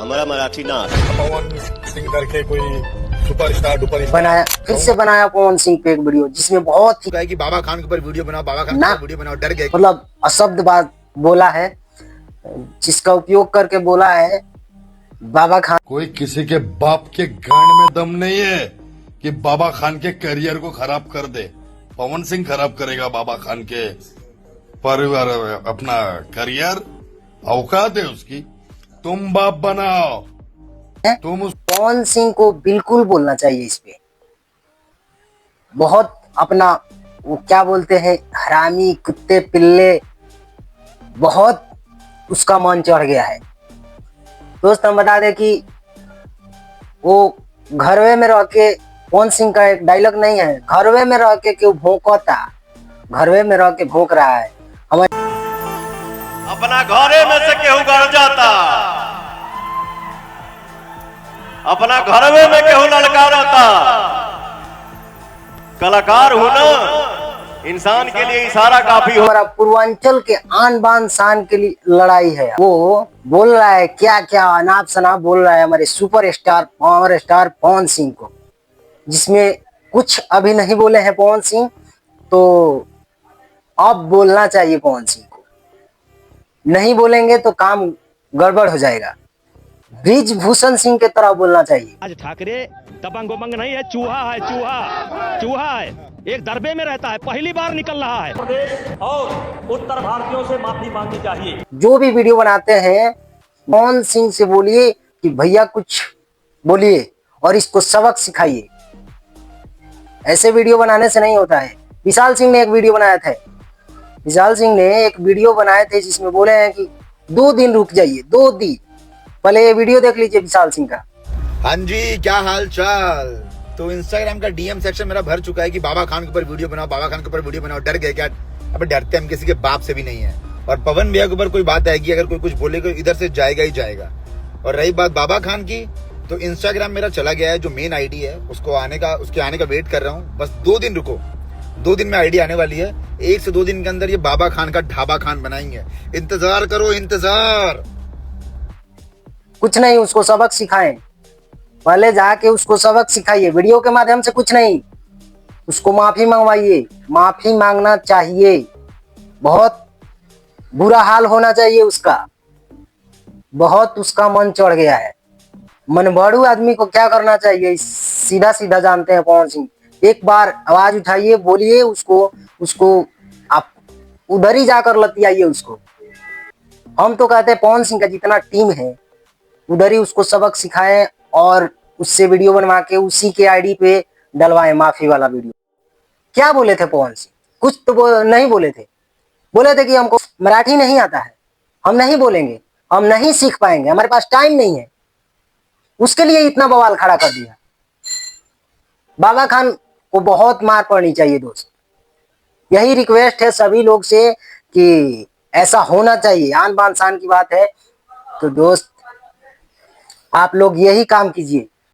हमारा मराठी नाच पवन सिंह करके कोई सुपरस्टार बनाया, फिर से बनाया पवन सिंह पे एक वीडियो जिसमें बहुत ही कि बाबा खान के ऊपर वीडियो बनाओ, बाबा खान के ना ऊपर वीडियो बनाओ, डर गए। मतलब अशब्द बात बोला है, जिसका उपयोग करके बोला है बाबा खान। कोई किसी के बाप के गांड में दम नहीं है कि बाबा खान के करियर को खराब कर दे। पवन सिंह खराब करेगा बाबा खान के परिवार अपना करियर, औकात है उसकी। तुम बाप बनाओ, तुम उस पवन सिंह को बिल्कुल बोलना चाहिए इस पे। बहुत अपना वो क्या बोलते हैं, हरामी कुत्ते पिल्ले, बहुत उसका मन चढ़ गया है। दोस्त हम बता दें कि वो घरवे में रह के, पवन सिंह का एक डायलॉग नहीं है, घरवे में रह के क्यों भौंकता, घरवे में रह के भौंक रहा है। हमारे अपना घरे में से केहू गड़ जाता, अपना घरवे में केहू ललकारता। कलाकार हूं ना, इंसान के लिए इशारा काफी हो। हमारा पूर्वांचल के आन बान शान के लिए लड़ाई है। वो बोल रहा है क्या क्या अनाप शनाप बोल रहा है हमारे superstar power star Pawan Singh को, जिसमें कुछ अभी नहीं बोले हैं पवन सिंह, तो अब बोलना चाहिए पवन सिंह को। नहीं बोलेंगे तो काम गड़बड़ हो जाएगा। ब्रिजभूषण सिंह के तरह बोलना चाहिए। आज ठाकरे दबंग उबंग नहीं है, चूहा है, चूहा है, एक दरबे में रहता है, पहली बार निकल रहा है। प्रदेश और उत्तर भारतीयों से माफी मांगनी चाहिए। जो भी वीडियो बनाते हैं पवन सिंह से बोलिए कि भैया कुछ बोलिए और इसको सबक सिखाइए। ऐसे वीडियो बनाने से नहीं होता है। विशाल सिंह ने एक वीडियो बनाया था, विशाल सिंह ने एक वीडियो बनाए थे जिसमें बोले हैं कि 2 दिन रुक जाइए, 2 दिन। पहले ये वीडियो देख लीजिए विशाल सिंह का। हाँ जी, क्या हाल चाल। तो इंस्टाग्राम का डीएम सेक्शन मेरा भर चुका है कि बाबा खान के ऊपर वीडियो बनाओ, बाबा खान के ऊपर वीडियो बनाओ। डर गए क्या? अब डरते हम किसी के बाप से भी नहीं है। और पवन भैया के ऊपर कोई बात आएगी, अगर कोई कुछ बोलेगा इधर से जाएगा ही जाएगा। और रही बात बाबा खान की, तो इंस्टाग्राम मेरा चला गया है, जो मेन आईडी है उसके आने का वेट कर रहा हूँ। बस 2 दिन रुको, 2 दिन में आईडी आने वाली है। 1 से 2 दिन के अंदर ये बाबा खान का ढाबा खान बनाएंगे। इंतजार करो, इंतजार। कुछ नहीं, उसको सबक सिखाएं। पहले जाके उसको सबक सिखाइए, वीडियो के माध्यम से कुछ नहीं। उसको माफी मंगवाइए, माफी मांगना चाहिए। बहुत बुरा हाल होना चाहिए उसका, बहुत उसका मन चढ़ गया है। मनबड़ू आदमी को क्या करना चाहिए सीधा सीधा जानते हैं पवन सिंह। एक बार आवाज उठाइए, बोलिए उसको आप उधर ही जाकर लतियाइए उसको। हम तो कहते हैं पवन सिंह का जितना टीम है उधर ही उसको सबक सिखाएं और उससे वीडियो बनवा के उसी के आईडी पे डलवाएं माफी वाला वीडियो। क्या बोले थे पवन सिंह? कुछ तो नहीं बोले थे। बोले थे कि हमको मराठी नहीं आता है, हम नहीं बोलेंगे, हम नहीं सीख पाएंगे, हमारे पास टाइम नहीं है। उसके लिए इतना बवाल खड़ा कर दिया। बाबा खान को बहुत मार पड़नी चाहिए दोस्त। यही रिक्वेस्ट है सभी लोग से कि ऐसा होना चाहिए। आन बान शान की बात है, तो दोस्त आप लोग यही काम कीजिए।